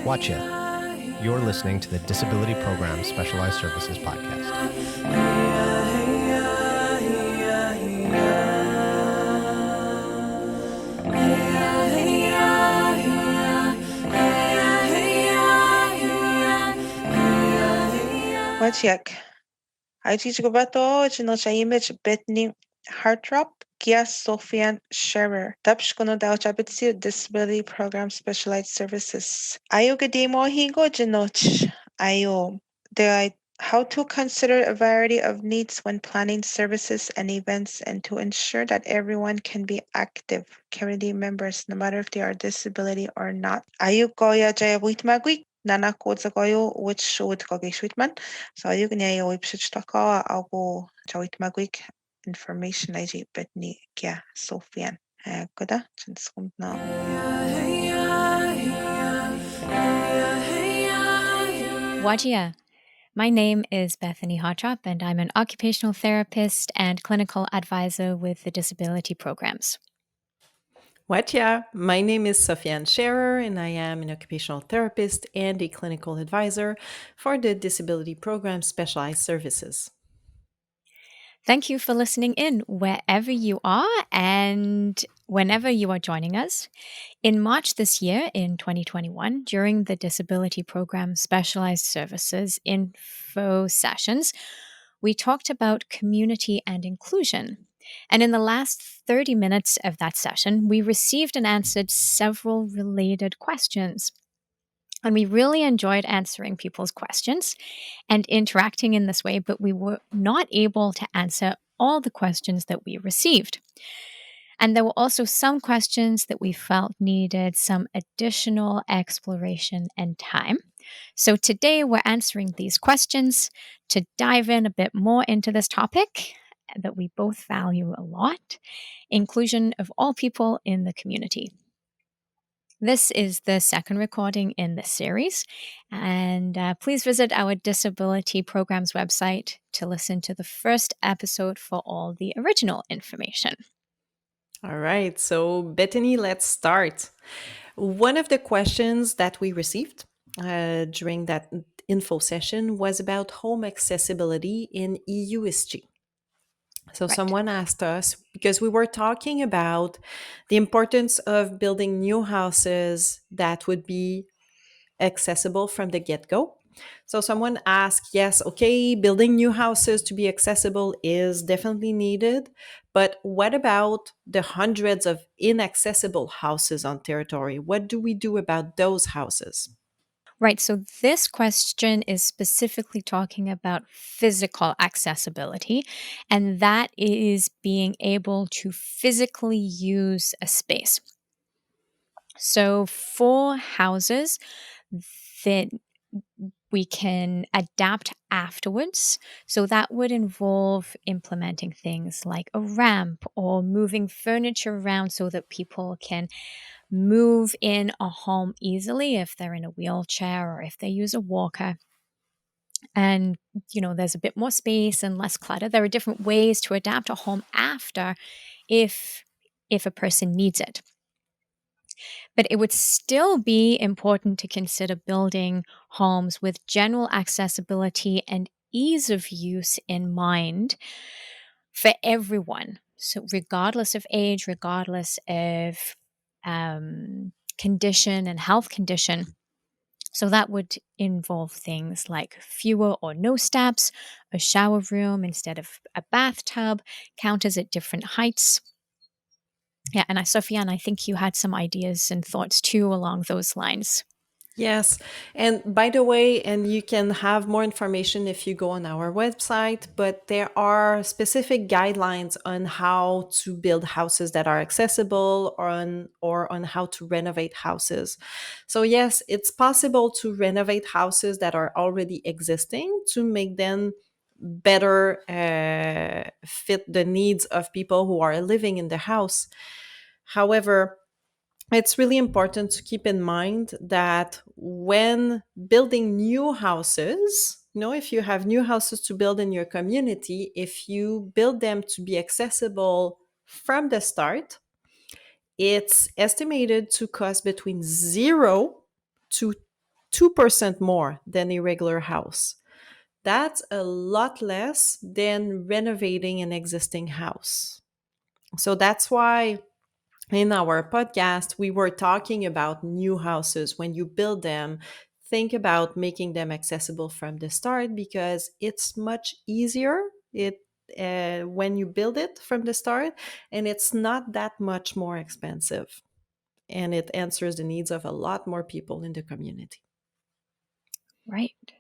Watch it. You're listening to the Disability Program Specialized Services Podcast. Wachiak. Haiti Gobato, Chinocha Image, Bethany Heartrop, Gia Sophie-Anne Scherer. Tapshkono Dauchabitsi Disability Program Specialized Services. Ayugademo Higo Jinoch. Ayo. How to consider a variety of needs when planning services and events and to ensure that everyone can be active community members no matter if they are disability or not. Ayukoya Jaya Witmagui. Nana kodzagoyo which would Shwitman. So you can taka algo Jawitmagwik information IG Bethany Kia Sophie-Anne. Goda, Chinskund now. Wajia. My name is Bethany Hartrop, and I'm an occupational therapist and clinical advisor with the disability programs. Watia, my name is Sophie-Anne Scherer, and I am an occupational therapist and a clinical advisor for the Disability Program Specialized Services. Thank you for listening in wherever you are and whenever you are joining us. In March this year, in 2021, during the Disability Program Specialized Services info sessions, we talked about community and inclusion. And in the last 30 minutes of that session, we received and answered several related questions. And we really enjoyed answering people's questions and interacting in this way, but we were not able to answer all the questions that we received. And there were also some questions that we felt needed some additional exploration and time. So today we're answering these questions to dive in a bit more into this topic that we both value a lot, inclusion of all people in the community. This is the second recording in this series, and please visit our Disability Programs website to listen to the first episode for all the original information. All right, so Bethany, let's start. One of the questions that we received during that info session was about home accessibility in EUSG. So someone asked us, because we were talking about the importance of building new houses that would be accessible from the get-go. So someone asked, yes, okay, building new houses to be accessible is definitely needed, but what about the hundreds of inaccessible houses on territory? What do we do about those houses? Right, so this question is specifically talking about physical accessibility, and that is being able to physically use a space. So for houses that we can adapt afterwards, so that would involve implementing things like a ramp or moving furniture around so that people can move in a home easily if they're in a wheelchair or if they use a walker. And, there's a bit more space and less clutter. There are different ways to adapt a home after if a person needs it. But it would still be important to consider building homes with general accessibility and ease of use in mind for everyone. So regardless of age, regardless of condition and health condition. So that would involve things like fewer or no steps, a shower room instead of a bathtub, counters at different heights. Yeah, and Sophie-Anne, I think you had some ideas and thoughts too along those lines. Yes. And by the way, and you can have more information if you go on our website, but there are specific guidelines on how to build houses that are accessible or on how to renovate houses. So yes, it's possible to renovate houses that are already existing to make them better fit the needs of people who are living in the house. However, it's really important to keep in mind that when building new houses, if you have new houses to build in your community, if you build them to be accessible from the start, it's estimated to cost between 0 to 2% more than a regular house. That's a lot less than renovating an existing house. So that's why in our podcast, we were talking about new houses. When you build them, think about making them accessible from the start because it's much easier when you build it from the start, and it's not that much more expensive. And it answers the needs of a lot more people in the community. Right.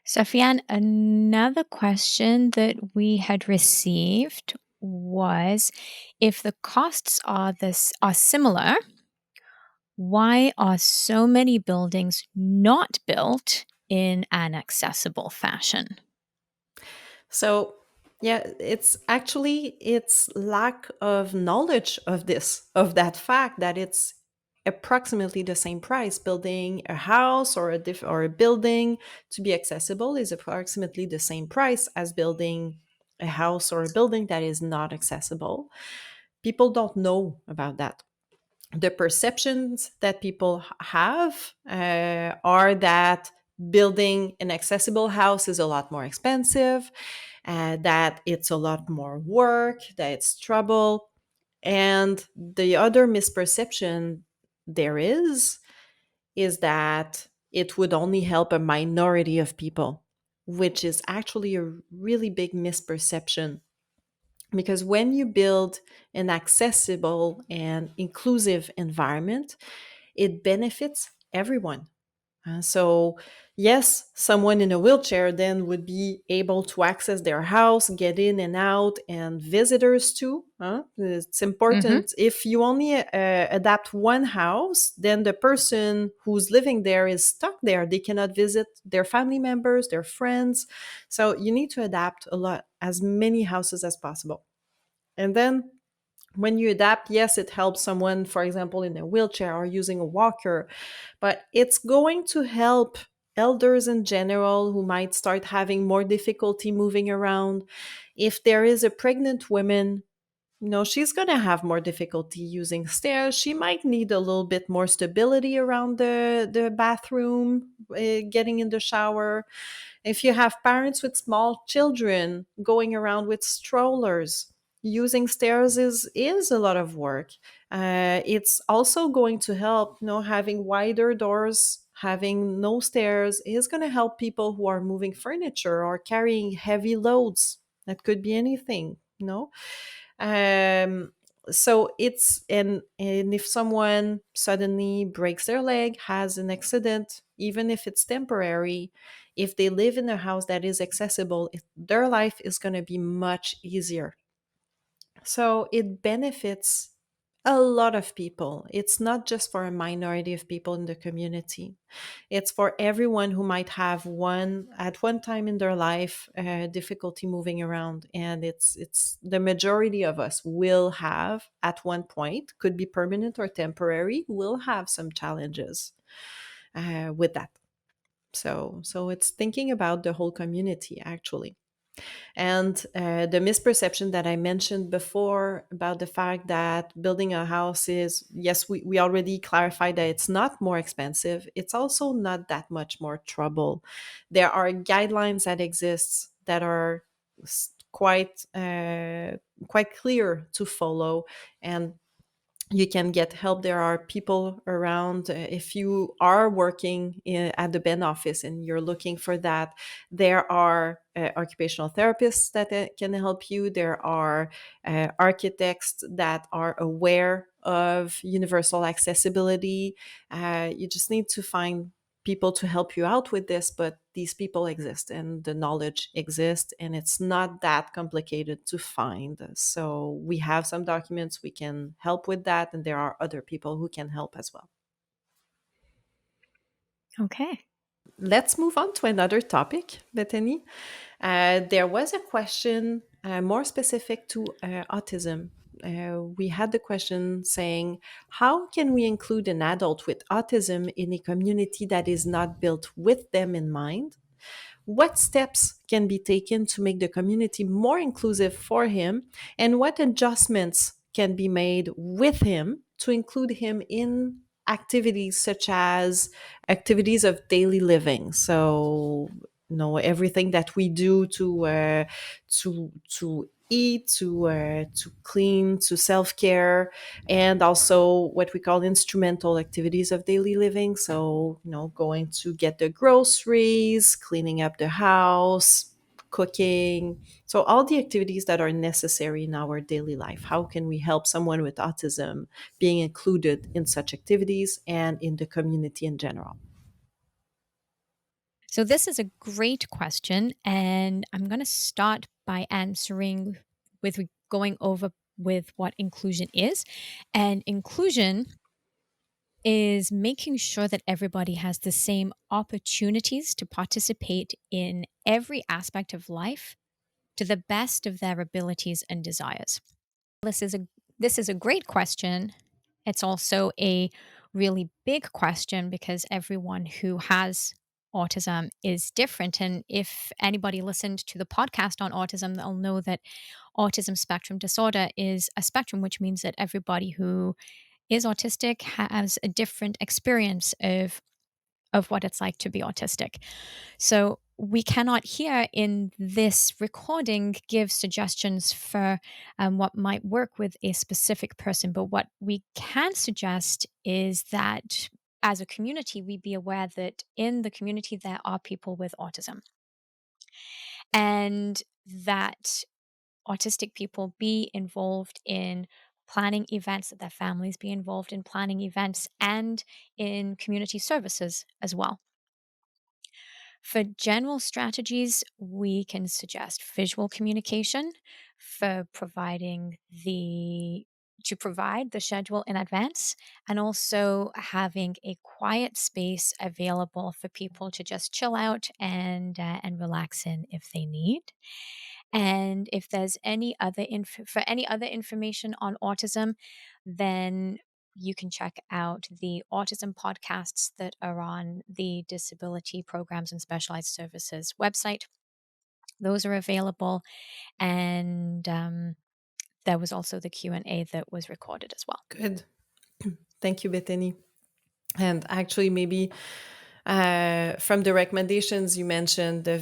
Sophie-Anne, another question that we had received was if the costs are similar, why are so many buildings not built in an accessible fashion? So, yeah, it's lack of knowledge of that fact that it's approximately the same price. Building a house or or a building to be accessible is approximately the same price as building a house or a building that is not accessible. People don't know about that. The perceptions that people have are that building an accessible house is a lot more expensive, that it's a lot more work, that it's trouble. And the other misperception there is that it would only help a minority of people, which is actually a really big misperception. Because when you build an accessible and inclusive environment, it benefits everyone. So, yes, someone in a wheelchair then would be able to access their house, get in and out, and visitors too. It's Mm-hmm. important. If you only adapt one house, then the person who's living there is stuck there. They cannot visit their family members, their friends. So, you need to adapt a lot, as many houses as possible. And then when you adapt, yes, it helps someone, for example, in a wheelchair or using a walker, but it's going to help elders in general who might start having more difficulty moving around. If there is a pregnant woman, she's going to have more difficulty using stairs. She might need a little bit more stability around the bathroom, getting in the shower. If you have parents with small children going around with strollers, using stairs is a lot of work. It's also going to help, having wider doors, having no stairs is going to help people who are moving furniture or carrying heavy loads. That could be anything, um, so it's and if someone suddenly breaks their leg, has an accident, even if it's temporary, if they live in a house that is accessible, their life is going to be much easier. So it benefits a lot of people. It's not just for a minority of people in the community. It's for everyone who might have at one time in their life difficulty moving around, and it's the majority of us will have at one point, could be permanent or temporary, will have some challenges with that. So it's thinking about the whole community actually. And the misperception that I mentioned before about the fact that building a house is, yes, we already clarified that it's not more expensive. It's also not that much more trouble. There are guidelines that exist that are quite clear to follow, and you can get help. There are people around. If you are working at the Ben office and you're looking for that, there are occupational therapists that can help you. There are architects that are aware of universal accessibility. You just need to find people to help you out with this, but these people exist and the knowledge exists, and it's not that complicated to find. So we have some documents, we can help with that, and there are other people who can help as well. Okay. Let's move on to another topic, Bethany. There was a question more specific to autism. We had the question saying, how can we include an adult with autism in a community that is not built with them in mind? What steps can be taken to make the community more inclusive for him? And what adjustments can be made with him to include him in activities such as activities of daily living. So, everything that we do to eat, to clean, to self-care, and also what we call instrumental activities of daily living. So, going to get the groceries, cleaning up the house, cooking. So all the activities that are necessary in our daily life. How can we help someone with autism being included in such activities and in the community in general? So, this is a great question. And I'm going to start by answering with going over with what inclusion is. And inclusion is making sure that everybody has the same opportunities to participate in every aspect of life to the best of their abilities and desires. This is a great question. It's also a really big question because everyone who has autism is different. And if anybody listened to the podcast on autism, they'll know that autism spectrum disorder is a spectrum, which means that everybody who is autistic has a different experience of what it's like to be autistic. So we cannot here in this recording give suggestions for what might work with a specific person. But what we can suggest is that as a community, we be aware that in the community there are people with autism and that autistic people be involved in planning events, that their families be involved in planning events and in community services as well. For general strategies, we can suggest visual communication for to provide the schedule in advance, and also having a quiet space available for people to just chill out and relax in if they need. And if there's any other for any other information on autism, then you can check out the autism podcasts that are on the Disability Programs and Specialized Services website. Those are available, and there was also the Q&A that was recorded as well. Good. Thank you, Bethany. And actually, maybe from the recommendations you mentioned, the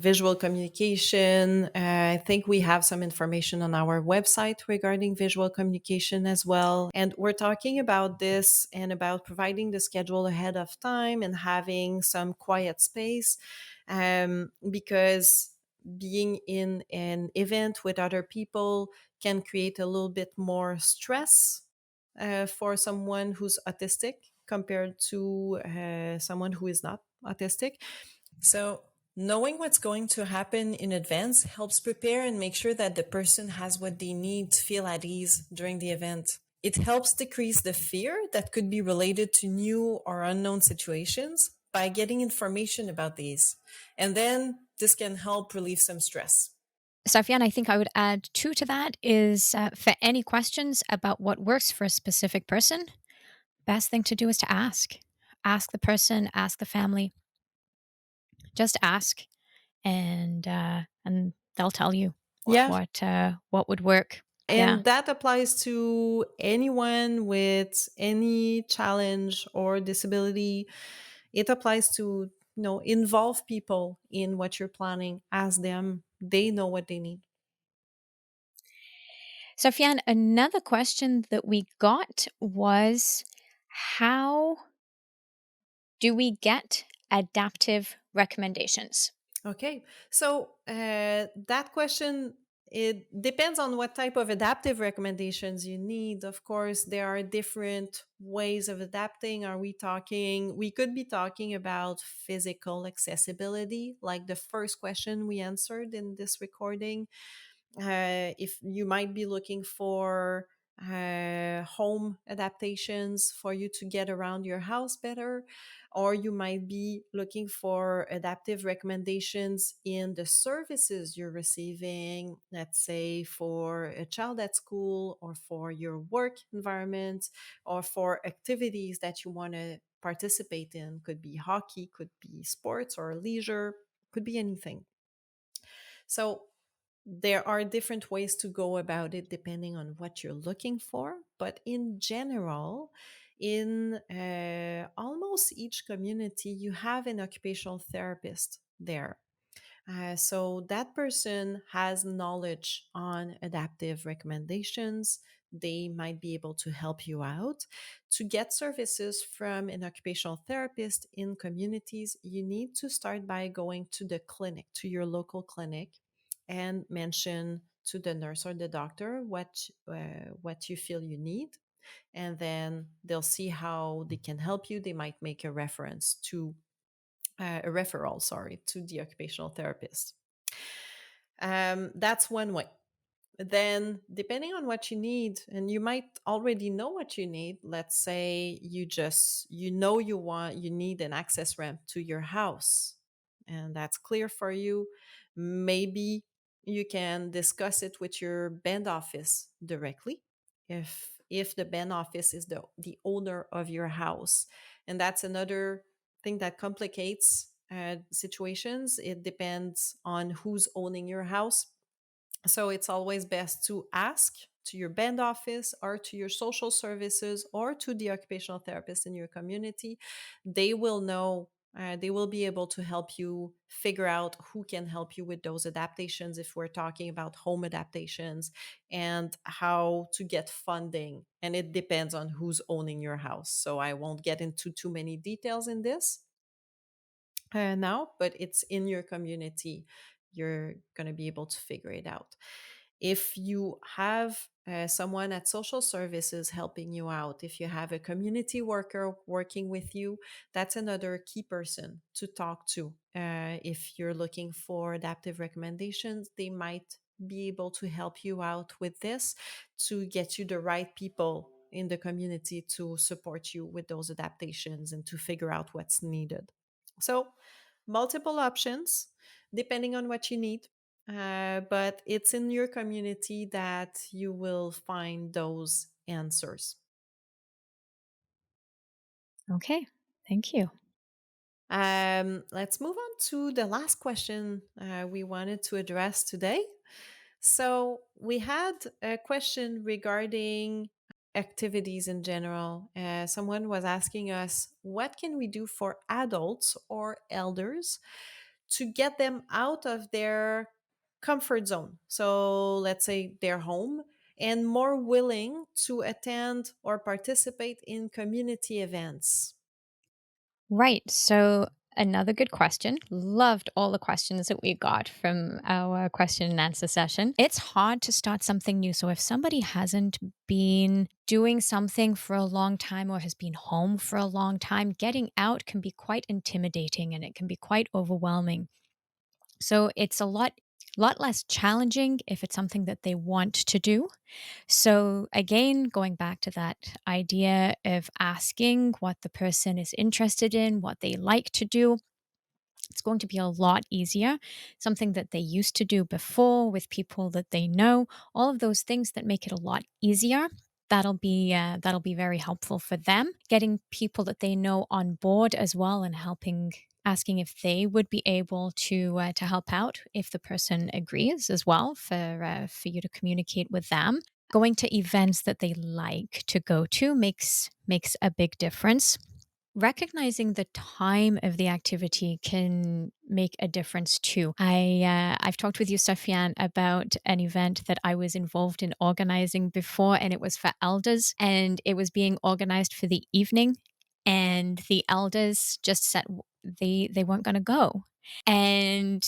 visual communication. I think we have some information on our website regarding visual communication as well. And we're talking about this and about providing the schedule ahead of time and having some quiet space, because being in an event with other people can create a little bit more stress for someone who's autistic compared to someone who is not autistic. So, knowing what's going to happen in advance helps prepare and make sure that the person has what they need to feel at ease during the event. It helps decrease the fear that could be related to new or unknown situations by getting information about these. And then this can help relieve some stress. Sophie-Anne, I think I would add too to that is for any questions about what works for a specific person, best thing to do is to ask. Ask the person, ask the family. Just ask, and they'll tell you what would work. And that applies to anyone with any challenge or disability. It applies to, involve people in what you're planning. Ask them. They know what they need. Sophie-Anne, another question that we got was, how do we get adaptive recommendations? Okay. So that question, it depends on what type of adaptive recommendations you need. Of course, there are different ways of adapting. We could be talking about physical accessibility, like the first question we answered in this recording. If you might be looking for home adaptations for you to get around your house better, or you might be looking for adaptive recommendations in the services you're receiving, let's say for a child at school or for your work environment or for activities that you want to participate in. Could be hockey, could be sports or leisure, could be anything. So there are different ways to go about it depending on what you're looking for. But in general, In almost each community, you have an occupational therapist there. So that person has knowledge on adaptive recommendations. They might be able to help you out. To get services from an occupational therapist in communities, you need to start by going to the clinic, to your local clinic, and mention to the nurse or the doctor what you feel you need, and then they'll see how they can help you. They might make a referral, sorry, to the occupational therapist. That's one way. Then, depending on what you need, and you might already know what you need. Let's say you need an access ramp to your house, and that's clear for you. Maybe you can discuss it with your band office directly, if the band office is the owner of your house. And that's another thing that complicates situations. It depends on who's owning your house. So it's always best to ask to your band office or to your social services or to the occupational therapist in your community. They will know, they will be able to help you figure out who can help you with those adaptations if we're talking about home adaptations, and how to get funding. And it depends on who's owning your house. So I won't get into too many details in this now, but it's in your community. You're going to be able to figure it out. If you have someone at social services helping you out, if you have a community worker working with you, that's another key person to talk to. If you're looking for adaptive recommendations, they might be able to help you out with this, to get you the right people in the community to support you with those adaptations and to figure out what's needed. So, multiple options depending on what you need. But it's in your community that you will find those answers. Okay, thank you. Let's move on to the last question we wanted to address today. So, we had a question regarding activities in general. Someone was asking us, what can we do for adults or elders to get them out of their comfort zone? So, let's say their home, and more willing to attend or participate in community events. Right. So, another good question. Loved all the questions that we got from our question and answer session. It's hard to start something new. So, if somebody hasn't been doing something for a long time or has been home for a long time, getting out can be quite intimidating and it can be quite overwhelming. So, it's a lot less challenging if it's something that they want to do. So, again, going back to that idea of asking what the person is interested in, what they like to do, it's going to be a lot easier. Something that they used to do before with people that they know, all of those things that make it a lot easier. That'll be very helpful for them. Getting people that they know on board as well, and asking if they would be able to help out if the person agrees as well, for you to communicate with them. Going to events that they like to go to makes a big difference. Recognizing the time of the activity can make a difference too. I've talked with you, Sophie-Anne, about an event that I was involved in organizing before, and it was for elders, and it was being organized for the evening, and the elders just said they weren't going to go, and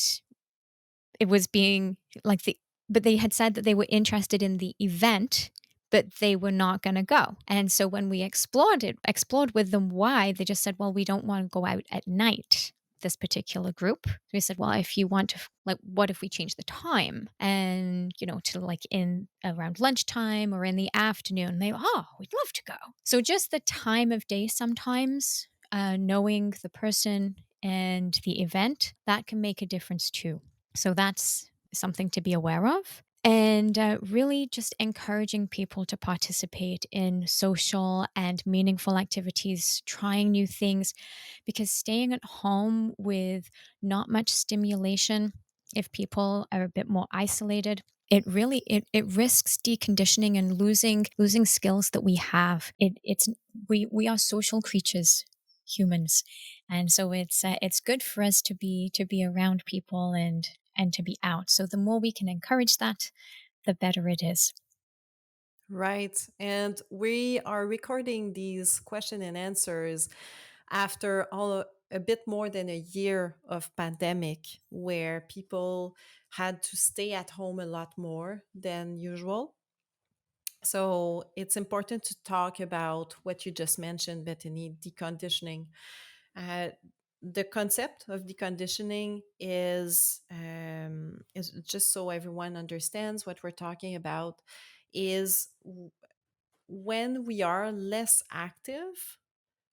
it was being like but they had said that they were interested in the event, but they were not going to go. And so when we explored with them why, they just said, well, we don't want to go out at night, this particular group. So we said, well, if you want to, like, what if we change the time and, to like in around lunchtime or in the afternoon? We'd love to go. So just the time of day sometimes, knowing the person and the event, that can make a difference too. So that's something to be aware of. And really just encouraging people to participate in social and meaningful activities, trying new things, because staying at home with not much stimulation, if people are a bit more isolated, it really it risks deconditioning and losing skills that we have. We are social creatures, humans, and so it's good for us to be around people and to be out. So the more we can encourage that, the better it is. Right. And we are recording these question and answers after a bit more than a year of pandemic where people had to stay at home a lot more than usual. So it's important to talk about what you just mentioned, Bethany, deconditioning. Uh, the concept of deconditioning is just so everyone understands what we're talking about is when we are less active,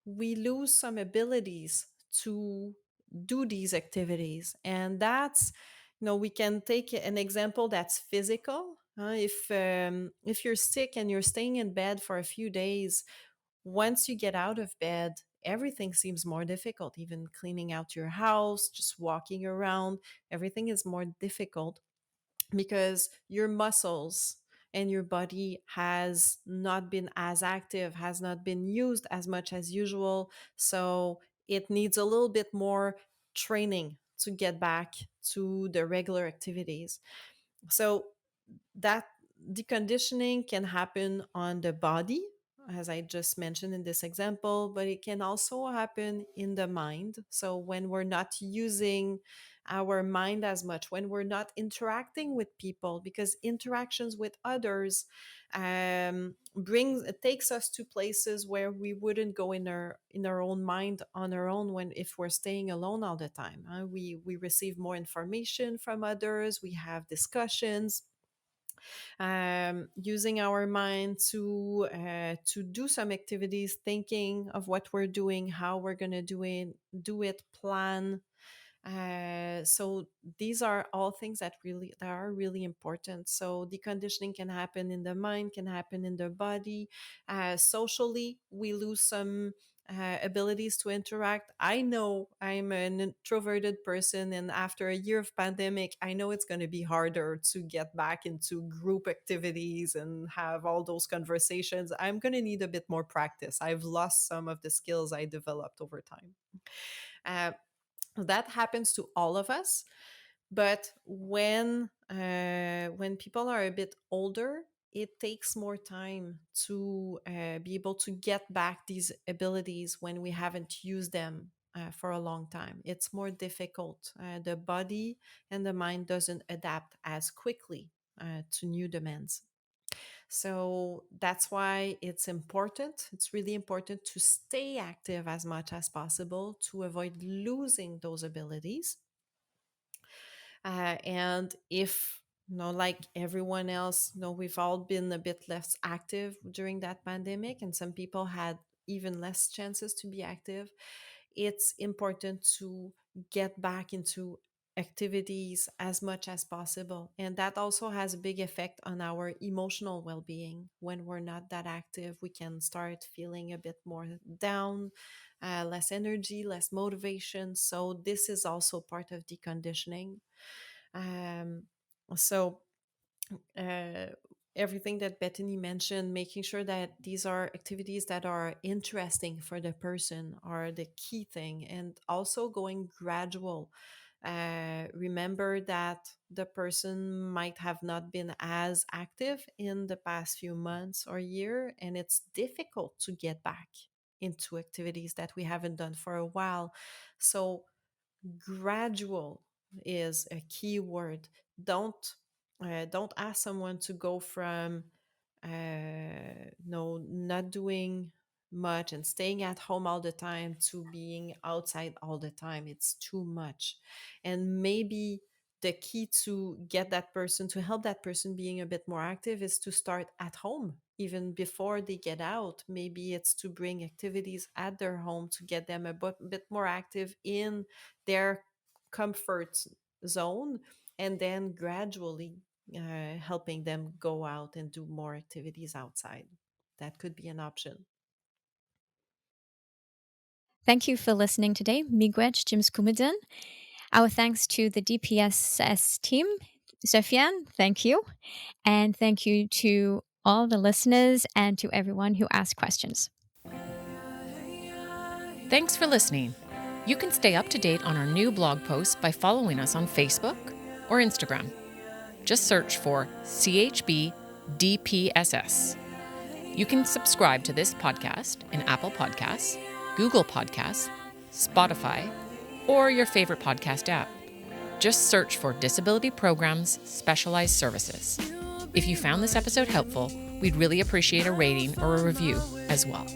we lose some abilities to do these activities. And that's, we can take an example that's physical. If you're sick and you're staying in bed for a few days, once you get out of bed, everything seems more difficult. Even cleaning out your house, just walking around, everything is more difficult because your muscles and your body has not been as active, has not been used as much as usual. So it needs a little bit more training to get back to the regular activities. So that deconditioning can happen on the body, as I just mentioned in this example, but it can also happen in the mind. So when we're not using our mind as much, when we're not interacting with people, because interactions with others takes us to places where we wouldn't go in our own mind on our own when if we're staying alone all the time. We receive more information from others, we have discussions, using our mind to do some activities, thinking of what we're doing, how we're going to do it, plan. So these are all things that are really important. So deconditioning can happen in the mind, can happen in the body. Socially, we lose some abilities to interact. I know I'm an introverted person, and after a year of pandemic, I know it's going to be harder to get back into group activities and have all those conversations. I'm going to need a bit more practice. I've lost some of the skills I developed over time. Uh, that happens to all of us, but when people are a bit older, it takes more time to be able to get back these abilities when we haven't used them for a long time. It's more difficult. The body and the mind doesn't adapt as quickly to new demands. So that's why it's really important to stay active as much as possible to avoid losing those abilities. And if, like everyone else, we've all been a bit less active during that pandemic, and some people had even less chances to be active. It's important to get back into activities as much as possible. And that also has a big effect on our emotional well being. When we're not that active, we can start feeling a bit more down, less energy, less motivation. So, this is also part of deconditioning. Um, so, uh, everything that Bethany mentioned, making sure that these are activities that are interesting for the person are the key thing, and also going gradual. Remember that the person might have not been as active in the past few months or year, and it's difficult to get back into activities that we haven't done for a while. So gradual is a key word. Don't ask someone to go from no not doing much and staying at home all the time to being outside all the time. It's too much. And maybe the key to get that person, to help that person being a bit more active, is to start at home even before they get out. Maybe it's to bring activities at their home to get them a bit more active in their comfort zone, and then gradually helping them go out and do more activities outside. That could be an option. Thank you for listening today. Miigwech James Kumudin. Our thanks to the DPSS team Sophie-Anne, thank you. And thank you to all the listeners and to everyone who asked questions. Thanks for listening. You can stay up to date on our new blog posts by following us on Facebook or Instagram. Just search for CHB DPSS. You can subscribe to this podcast in Apple Podcasts, Google Podcasts, Spotify, or your favorite podcast app. Just search for Disability Programs Specialized Services. If you found this episode helpful, we'd really appreciate a rating or a review as well.